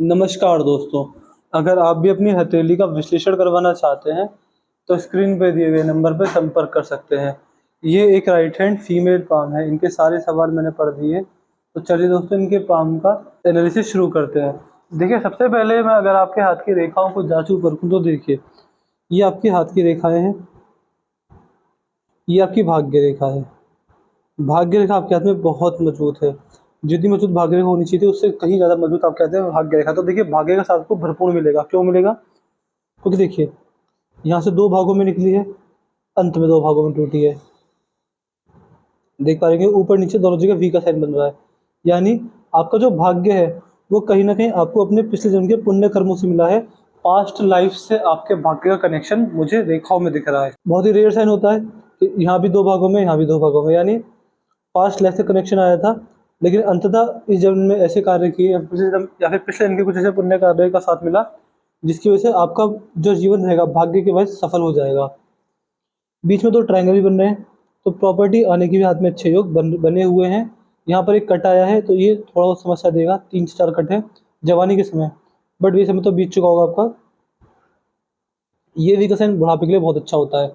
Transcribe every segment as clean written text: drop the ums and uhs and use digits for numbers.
नमस्कार दोस्तों, अगर आप भी अपनी हथेली का विश्लेषण करवाना चाहते हैं, तो स्क्रीन पे दिए गए नंबर पर संपर्क कर सकते हैं। ये एक राइट हैंड फीमेल पाम है, इनके सारे सवाल मैंने पढ़ दिए। तो चलिए दोस्तों, इनके पाम का एनालिसिस शुरू करते हैं। देखिए, सबसे पहले मैं अगर आपके हाथ की रेखाओं को जांचूं परखूं तो देखिए, ये आपके हाथ की रेखाएँ हैं, ये आपकी भाग्य रेखा है। भाग्य रेखा आपके हाथ में बहुत मजबूत है। जितनी मजबूत भाग्य रेखा होनी चाहिए थी, उससे कहीं ज़्यादा मजबूत आप कहते हैं भाग्य रेखा। तो देखिए, भाग्य का साथ आपको भरपूर मिलेगा। क्यों मिलेगा? क्योंकि देखिए, यहाँ से 2 भागों में निकली है, अंत में 2 भागों में टूटी है। देख पा रहे हैं ऊपर-नीचे दोनों जगह वी का साइन बन रहा है। यानी आपका जो भाग्य है, वो कहीं न कहीं आपको अपने पिछले जन्म के पुण्य कर्मों से मिला है। पास्ट लाइफ से आपके भाग्य का कनेक्शन मुझे रेखाओं में दिख रहा है। बहुत ही रेयर साइन होता है कि यहाँ भी 2 भागों में, यहाँ भी 2 भागों में, यानी पास्ट लाइफ से कनेक्शन आया था, लेकिन अंततः इस जन्म में ऐसे कार्य किए या फिर पिछले जन्म के कुछ ऐसे पुण्य कार्य का साथ मिला, जिसकी वजह से आपका जो जीवन रहेगा भाग्य की वजह से सफल हो जाएगा। बीच में 2 ट्रायंगल भी बन रहे हैं, तो प्रॉपर्टी आने के भी हाथ में अच्छे योग बने हुए हैं। यहाँ पर एक कट आया है, तो ये थोड़ा बहुत समस्या देगा। 3 से 4 कट है जवानी के समय, बट ये समय तो बीत चुका होगा आपका। ये वीक साइन बुढ़ापे के लिए बहुत अच्छा होता है।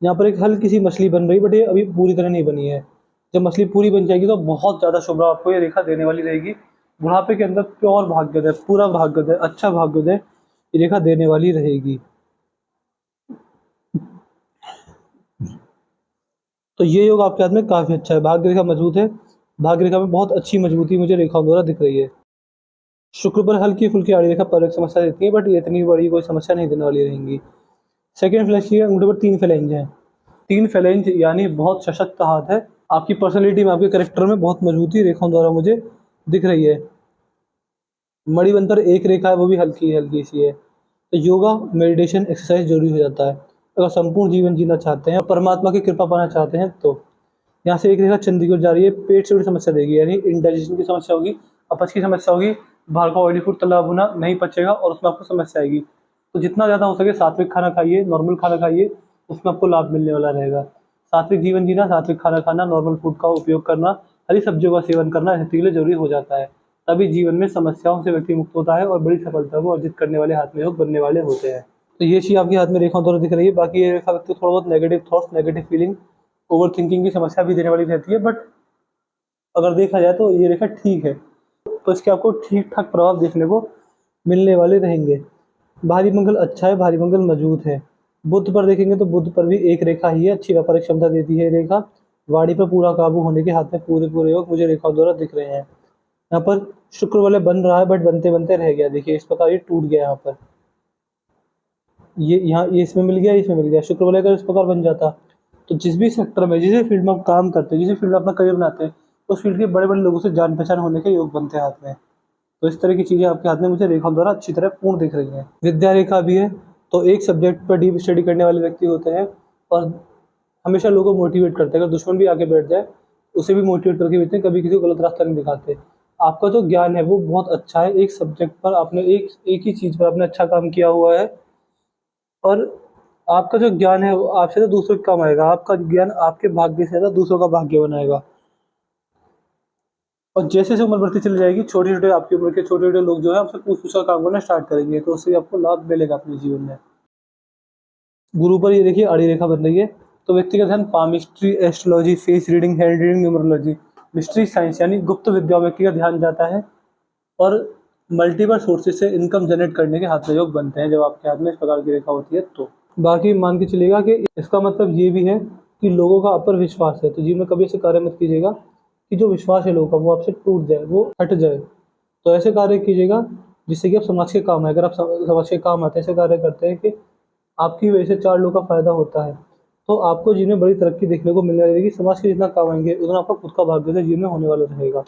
यहाँ पर एक हल्की सी मछली बन रही है, बट ये अभी पूरी तरह नहीं बनी है। जब मछली पूरी बन जाएगी तो बहुत ज़्यादा शुभ आपको ये रेखा देने वाली रहेगी। बुढ़ापे के अंदर प्योर भाग्योदय, पूरा भाग्योदय, अच्छा भाग्योदय ये रेखा देने वाली रहेगी। तो ये योग आपके हाथ में काफ़ी अच्छा है। भाग्य रेखा मजबूत है। भाग्य रेखा में बहुत अच्छी मजबूती मुझे रेखाओं द्वारा दिख रही है। शुक्र पर हल्की-फुल्की आड़ी रेखा पर समस्या देती है, बट ये इतनी बड़ी कोई समस्या नहीं देने वाली रहेंगी। सेकंड फ्लैश की अंगूठे पर 3 फ्लैंज हैं। 3 फ्लैंज यानी बहुत सशक्त हाथ है। आपकी पर्सनैलिटी में, आपके कैरेक्टर में बहुत मजबूती रेखाओं द्वारा मुझे दिख रही है। मणिबंध पर एक रेखा है, वो भी हल्की-हल्की सी है। तो योगा, मेडिटेशन, एक्सरसाइज ज़रूरी हो जाता है। अगर संपूर्ण जीवन जीना चाहते हैं और परमात्मा की कृपा पाना चाहते हैं तो। यहाँ से एक रेखा चंडीगढ़ जा रही है, पेट से जुड़ी समस्या देगी, यानी इंडाइजेशन की समस्या होगी, अपच की समस्या होगी, बाहर का ऑयली फूड तला भुना नहीं पचेगा और उसमें आपको समस्या आएगी। तो जितना ज़्यादा हो सके सात्विक खाना खाइए, नॉर्मल खाना खाइए, उसमें आपको लाभ मिलने वाला रहेगा। सात्विक जीवन जीना, सात्विक खाना खाना, नॉर्मल फूड का उपयोग करना, हरी सब्जियों का सेवन करना हेल्थ के लिए ज़रूरी हो जाता है। तभी जीवन में समस्याओं से व्यक्ति मुक्त होता है और बड़ी सफलता को अर्जित करने वाले हाथ में योग बनने वाले होते हैं। तो ये चीज़ आपके हाथ में रेखाओं द्वारा दिख रही है। बाकी ये रेखा व्यक्ति थोड़ा बहुत negative thoughts, negative feeling, overthinking की समस्या भी देने वाली रहती है, बट अगर देखा जाए तो ये रेखा ठीक है। तो इसके आपको ठीक-ठाक प्रभाव देखने को मिलने वाले रहेंगे। भारी मंगल अच्छा है, भारी मंगल मजबूत है। बुध पर देखेंगे तो बुध पर भी एक रेखा ही है, अच्छी व्यापारिक क्षमता देती है ये रेखा। वाणी पर पूरा काबू होने के हाथ में पूरे-पूरे योग मुझे रेखाओं द्वारा दिख रहे हैं। यहाँ पर शुक्र वलय बन रहा है, बट बनते-बनते रह गया। देखिए, इस प्रकार ये टूट गया यहाँ पर। ये यहाँ ये इसमें मिल गया, इसमें मिल गया। शुक्र वलय अगर इस प्रकार बन जाता, तो जिस भी सेक्टर में, जिस भी फील्ड में आप काम करते हैं, जिस भी फील्ड में अपना करियर बनाते हैं, उस फील्ड के बड़े-बड़े लोगों से जान-पहचान होने के योग बनते हैं हाथ में। तो इस तरह की चीज़ें आपके हाथ में मुझे रेखाओं द्वारा अच्छी तरह पूर्ण दिख रही हैं। विद्या रेखा भी है, तो एक सब्जेक्ट पर डीप स्टडी करने वाले व्यक्ति होते हैं और हमेशा लोगों को मोटिवेट करते हैं। अगर दुश्मन भी आके बैठ जाए, उसे भी मोटिवेट करके भेजते हैं, कभी किसी को गलत रास्ता नहीं दिखाते। आपका जो ज्ञान है वो बहुत अच्छा है। एक सब्जेक्ट पर आपने एक ही चीज़ पर आपने अच्छा काम किया हुआ है और आपका जो ज्ञान है वो आपसे तो दूसरों के काम आएगा। आपका ज्ञान आपके भाग्य से ज़्यादा दूसरों का भाग्य बनाएगा। और जैसे-जैसे उम्र बढ़ती चली जाएगी, छोटे-छोटे आपकी उम्र के छोटे-छोटे लोग जो हैं आपसे पूछ-पूछ कर काम करना स्टार्ट करेंगे, तो उससे भी आपको लाभ मिलेगा अपने जीवन में। गुरु पर ये देखिए आड़ी रेखा बन रही है, तो व्यक्ति का ध्यान palmistry, astrology, face reading, hand reading, numerology, mystery science यानी गुप्त विद्या में व्यक्ति का ध्यान जाता है और मल्टीपल सोर्सेज से इनकम जनरेट करने के हाथ में योग बनते हैं, जब आपके हाथ में इस प्रकार की रेखा होती है तो। बाकी मान के चलिएगा कि इसका मतलब ये भी है कि लोगों का आप पर विश्वास है, तो जीवन में कभी ऐसे कार्य मत कीजिएगा कि जो विश्वास है लोगों का वो आपसे टूट जाए, वो हट जाए। तो ऐसे कार्य कीजिएगा जिससे कि आप समाज के काम आए। अगर आप समाज के काम आते हैं, ऐसे कार्य करते हैं कि आपकी वजह से 4 लोगों का फ़ायदा होता है, तो आपको जीवन में बड़ी तरक्की देखने को मिलने लगेगी। समाज के जितना काम आएँगे, उतना आपका खुद का भाग्योदय जीवन में होने वाला रहेगा।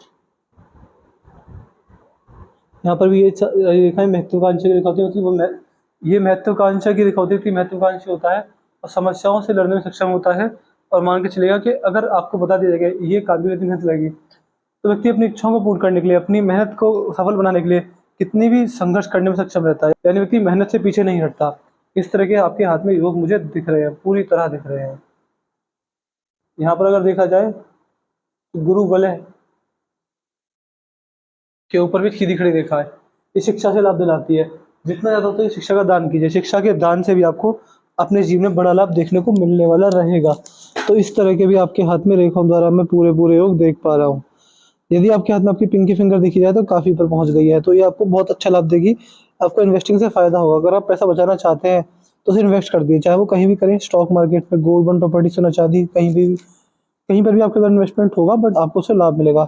यहाँ पर भी ये रेखाएँ महत्वाकांक्षा की रेखा होती है, क्योंकि ये महत्वाकांक्षा की रेखा होती है, क्योंकि महत्वाकांक्षी होता है और समस्याओं से लड़ने में सक्षम होता है। और मान के चलिएगा कि अगर आपको बता दिया जाएगा ये काम में इतनी मेहनत लगेगी, तो व्यक्ति अपनी इच्छाओं को पूर्ण करने के लिए, अपनी मेहनत को सफल बनाने के लिए कितनी भी संघर्ष करने में सक्षम रहता है। यानी व्यक्ति मेहनत से पीछे नहीं हटता। इस तरह के आपके हाथ में योग मुझे दिख रहे हैं, पूरी तरह दिख रहे हैं। यहाँ पर अगर देखा जाए, गुरु वलय के ऊपर भी सीधी खड़ी रेखा है। ये शिक्षा से लाभ दिलाती है। जितना ज़्यादा हो सके शिक्षा का दान कीजिए, शिक्षा के दान से भी आपको अपने जीवन में बड़ा लाभ देखने को मिलने वाला रहेगा। तो इस तरह के भी आपके हाथ में रेखाओं द्वारा मैं पूरे-पूरे योग देख पा रहा हूँ। यदि आपके हाथ में आपकी पिंकी फिंगर देखी जाए तो काफ़ी ऊपर पहुँच गई है, तो ये आपको बहुत अच्छा लाभ देगी। आपको इन्वेस्टिंग से फ़ायदा होगा। अगर आप पैसा बचाना चाहते हैं, तो उसे इन्वेस्ट कर दिए, चाहे वो कहीं भी करें, स्टॉक मार्केट में, गोल्ड बॉन्ड, प्रॉपर्टी, सोना चांदी, कहीं पर भी आपके अगर इन्वेस्टमेंट होगा बट आपको उससे लाभ मिलेगा।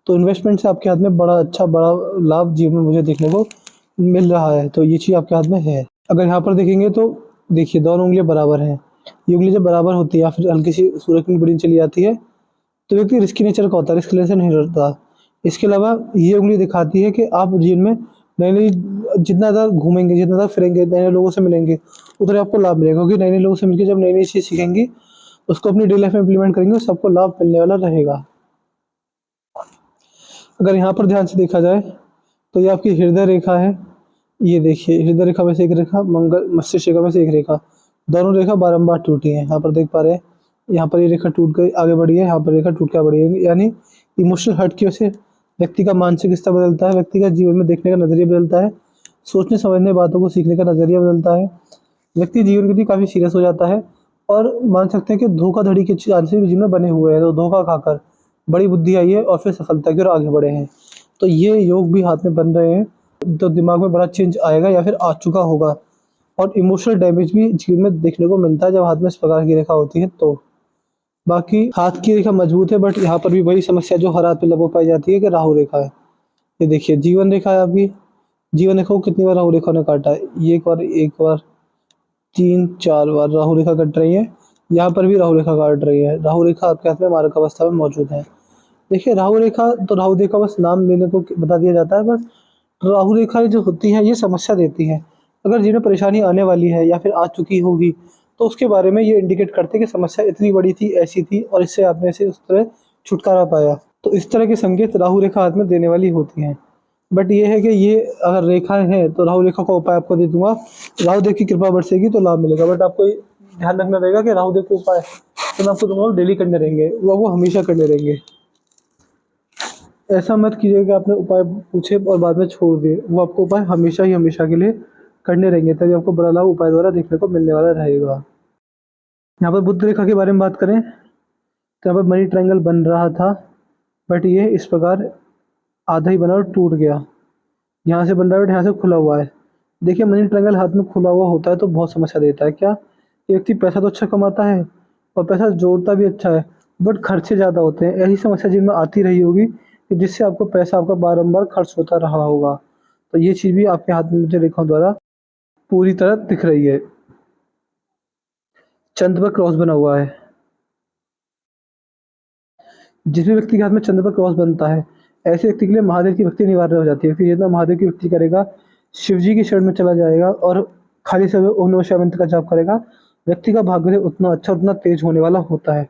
तो इन्वेस्टमेंट से आपके हाथ में बड़ा लाभ जीवन में मुझे देखने को मिल रहा है, तो ये चीज़ आपके हाथ में है। अगर यहाँ पर देखेंगे तो देखिए दोनों उँगलियाँ बराबर हैं। ये उँगली जब बराबर होती है या फिर हल्की-सी सूरज की किरण चली जाती है, तो व्यक्ति रिस्की नेचर का होता है, रिस्क लेने से नहीं डरता। इसके अलावा ये उँगली दिखाती है कि आप जीवन में नई-नई जितना ज़्यादा घूमेंगे, जितना ज़्यादा फिरेंगे, नए-नए लोगों से मिलेंगे, उतना आपको लाभ मिलेगा, क्योंकि नए-नए लोगों से मिलके जब नई-नई चीज़ सीखेंगी, उसको अपनी डेली लाइफ में इम्प्लीमेंट करेंगे, सबको लाभ मिलने वाला रहेगा। अगर यहाँ पर ध्यान से देखा जाए, तो ये आपकी हृदय रेखा है। ये देखिए हृदय रेखा में से एक रेखा, मंगल मस्तिष्क रेखा में से एक रेखा, दोनों रेखा बारंबार टूटी हैं। यहाँ पर देख पा रहे हैं, यहाँ पर ये रेखा टूट गई, आगे बढ़ी है, यहाँ पर रेखा टूट के आगे बढ़ी है। यानी इमोशनल हर्ट की वजह से व्यक्ति का मानसिक स्तर बदलता है, व्यक्ति का जीवन में देखने का नज़रिया बदलता है, सोचने समझने बातों को सीखने का नज़रिया बदलता है। व्यक्ति जीवन के प्रति काफ़ी सीरियस हो जाता है और मान सकते हैं कि धोखाधड़ी के चांसेस भी जीवन में बने हुए हैं, तो धोखा खाकर बड़ी बुद्धि आई है और फिर सफलता की ओर आगे बढ़े हैं। तो ये योग भी हाथ में बन रहे हैं, तो दिमाग में बड़ा चेंज आएगा या फिर आ चुका होगा। और इमोशनल डैमेज भी जीवन में देखने को मिलता है जब हाथ में इस प्रकार की रेखा होती है तो। बाकी हाथ की रेखा मजबूत है, बट यहाँ पर भी वही समस्या जो हर हाथ पे लगभग पाई जाती है कि राहु रेखा है। ये देखिए जीवन रेखा है आपकी, जीवन रेखा को कितनी बार राहु रेखा ने काटा है, ये एक बार 3-4 बार राहु रेखा कट रही है। यहाँ पर भी राहु रेखा काट रही है। राहु रेखा आपके हाथ में मारक अवस्था में मौजूद है। देखिए राहु रेखा तो राहु रेखा बस नाम लेने को बता दिया जाता है, बस राहु रेखाएँ जो होती हैं ये समस्या देती हैं। अगर जिन्हें परेशानी आने वाली है या फिर आ चुकी होगी, तो उसके बारे में ये इंडिकेट करते हैं कि समस्या इतनी बड़ी थी, ऐसी थी और इससे आपने से उस तरह छुटकारा पाया। तो इस तरह के संकेत राहु रेखा हाथ में देने वाली होती हैं। बट ये है कि ये अगर रेखाएँ हैं तो राहु रेखा का उपाय आपको दे दूँगा। राहु देव की कृपा बरसेगी तो लाभ मिलेगा, बट आपको ये ध्यान रखना रहेगा कि राहु देव के उपाय तो मैं आपको दूँगा वो डेली करने रहेंगे, वो हमेशा करने रहेंगे। ऐसा मत कीजिए कि आपने उपाय पूछे और बाद में छोड़ दिए। वो आपको उपाय हमेशा ही हमेशा के लिए करने रहेंगे, तभी आपको बड़ा लाभ उपाय द्वारा देखने को मिलने वाला रहेगा। यहाँ पर बुध रेखा के बारे में बात करें, तो यहाँ पर मनी ट्रायंगल बन रहा था, बट ये इस प्रकार आधा ही बना और टूट गया। यहाँ से बन रहा है बट यहाँ से खुला हुआ है। देखिए मनी ट्रायंगल हाथ में खुला हुआ होता है तो बहुत समस्या देता है। क्या? ये व्यक्ति पैसा तो अच्छा कमाता है और पैसा जोड़ता भी अच्छा है, बट खर्चे ज़्यादा होते हैं। यही समस्या जिनमें आती रही होगी कि जिससे आपको पैसा आपका बारंबार खर्च होता रहा होगा। तो ये चीज़ भी आपके हाथ में मुझे रेखाओं द्वारा पूरी तरह दिख रही है। चंद्र पर क्रॉस बना हुआ है। जिस भी व्यक्ति के हाथ में चंद्र पर क्रॉस बनता है, ऐसे व्यक्ति के लिए महादेव की भक्ति अनिवार्य हो जाती है। फिर जितना महादेव की भक्ति करेगा, शिव जी की शरण में चला जाएगा और खाली समय ओम नमः शिवाय मंत्र का जाप करेगा, व्यक्ति का भाग्य उतना अच्छा, उतना तेज होने वाला होता है।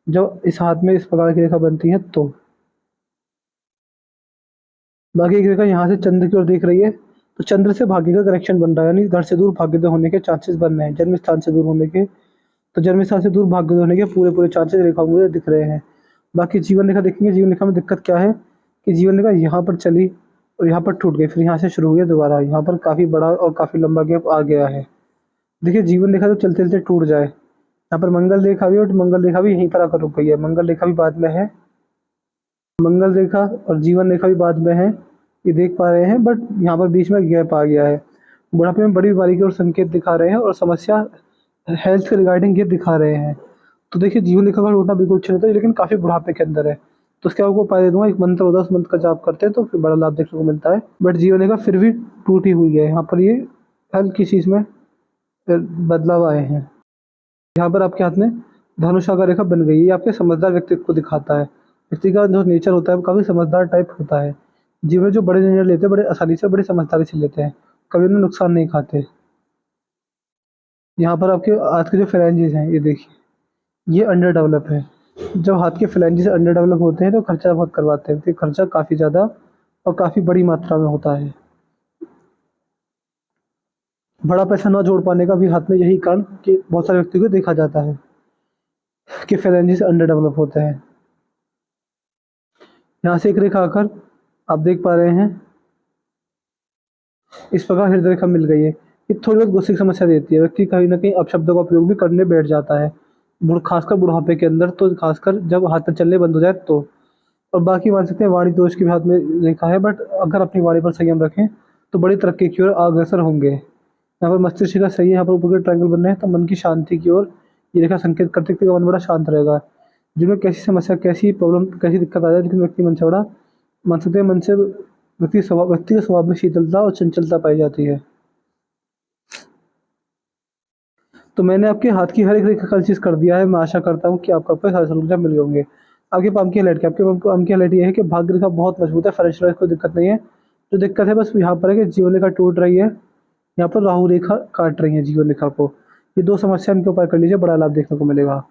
जब इस हाथ में इस प्रकार की रेखा बनती है तो। बाकी एक रेखा यहाँ से चंद्र की ओर देख रही है, तो चंद्र से भाग्य का कनेक्शन बन रहा है, यानी घर से दूर भाग्योदय होने के चांसेस बन रहे हैं, जन्म स्थान से दूर होने के। तो जन्म स्थान से दूर भाग्योदय होने के पूरे-पूरे चांसेस रेखाओं में मुझे दिख रहे हैं। बाकी जीवन रेखा देखेंगे, जीवन रेखा में दिक्कत क्या है कि जीवन रेखा यहाँ पर चली और यहाँ पर टूट गई, फिर यहाँ से शुरू हुई है दोबारा। यहाँ पर काफ़ी बड़ा और काफ़ी लंबा गैप आ गया है। देखिए जीवन रेखा तो चलते-चलते टूट जाए। यहाँ पर मंगल रेखा भी, और मंगल रेखा भी यहीं पर आकर रुक गई है। मंगल रेखा भी बाद में है। मंगल रेखा और जीवन रेखा भी बाद में है, ये देख पा रहे हैं, बट यहाँ पर बीच में गैप आ गया है। बुढ़ापे में बड़ी बीमारी की ओर संकेत दिखा रहे हैं और समस्या हेल्थ के रिगार्डिंग ये दिखा रहे हैं। तो देखिए जीवन रेखा का टूटना बिल्कुल अच्छा नहीं होता, लेकिन काफ़ी बुढ़ापे के अंदर है। तो उसके आपको उपाय दे दूँगा, एक मंत्र होता है, उस मंत्र का जाप करते हैं तो फिर बड़ा लाभ देखने को मिलता है। बट जीवन रेखा फिर भी टूटी हुई है, यहाँ पर ये हल्की सी इसमें बदलाव आए हैं। यहाँ पर आपके हाथ में धनुष आकार रेखा बन गई है, ये आपके समझदार व्यक्तित्व को दिखाता है। व्यक्ति का जो नेचर होता है वो काफ़ी समझदार टाइप होता है। जीवन में जो बड़े निर्णय लेते हैं बड़े आसानी से, बड़ी समझदारी से लेते हैं, कभी उन्हें नुकसान नहीं खाते। यहाँ पर आपके हाथ के जो फ्लैंजेस हैं ये देखिए, ये अंडर डेवलप है। जब हाथ के फ्लैंजेस अंडर डेवलप होते हैं तो खर्चा बहुत करवाते हैं, तो खर्चा काफ़ी ज़्यादा और काफ़ी बड़ी मात्रा में होता है। बड़ा पैसा ना जोड़ पाने का भी हाथ में यही कारण कि बहुत सारे व्यक्तियों को देखा जाता है कि फ्लैंजेस अंडर डेवलप होते हैं। यहाँ से एक रेखा आकर आप देख पा रहे हैं इस प्रकार हृदय रेखा मिल गई है। ये थोड़ी बहुत गुस्से की समस्या देती है, व्यक्ति कहीं न कहीं अपशब्दों का उपयोग भी करने बैठ जाता है। खासकर बुढ़ापे के अंदर, तो खासकर जब हाथ पैर चलने बंद हो जाए तो। और बाकी मान सकते हैं वाणी दोष की भी हाथ में रेखा है, बट अगर अपनी वाणी पर संयम रखें तो बड़ी तरक्की की ओर अग्रसर होंगे। यहाँ पर मस्तिष्क रेखा सही है, यहाँ पर ऊपर के ट्रायंगल बन रहे हैं तो मन की शांति की ओर ये रेखा संकेत करती है कि मन बड़ा शांत रहेगा। जिनमें कैसी समस्या, कैसी प्रॉब्लम, कैसी दिक्कत आ जाए, लेकिन व्यक्ति मन से बड़ा मान सकते हैं, मन से व्यक्ति के स्वभाव में शीतलता और चंचलता पाई जाती है। तो मैंने आपके हाथ की हर एक रेखा का एनालिसिस कर दिया है। मैं आशा करता हूँ कि आपको आपके सारे सॉल्यूशन मिल गए होंगे। आपके पाम की हाइलाइट क्या, आपके पाम की हाइलाइट ये है कि भाग्य रेखा बहुत मजबूत है, फाइनेंशियल लाइफ कोई दिक्कत नहीं है। जो दिक्कत है बस यहाँ पर है कि जीवन रेखा टूट रही है, यहाँ पर राहु रेखा काट रही है जीवन रेखा को। ये 2 समस्या, इनके उपाय कर लीजिए, बड़ा लाभ देखने को मिलेगा।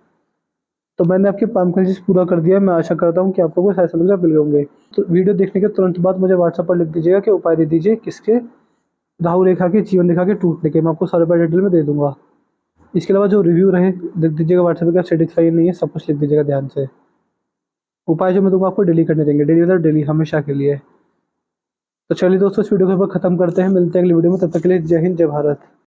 तो मैंने आपके पाम का एनालिसिस पूरा कर दिया है। मैं आशा करता हूँ कि आपको वो सारे सॉल्यूशन मिल गए होंगे। तो वीडियो देखने के तुरंत बाद मुझे व्हाट्सएप पर लिख दीजिएगा कि उपाय दे दीजिए किसके, राहु रेखा के, जीवन रेखा के टूटने के। मैं आपको सारे उपाय डिटेल में दे दूँगा। इसके अलावा जो रिव्यू रहे लिख दीजिएगा व्हाट्सएप पे कि आप सैटिस्फाई नहीं है, सब कुछ लिख दीजिएगा ध्यान से। उपाय जो मैं दूँगा आपको डेली करने रहेंगे, डेली मतलब डेली, हमेशा के लिए। तो चलिए दोस्तों, इस वीडियो को यहाँ पर खत्म करते हैं, मिलते हैं अगली वीडियो में, तब तक के लिए जय हिंद, जय भारत।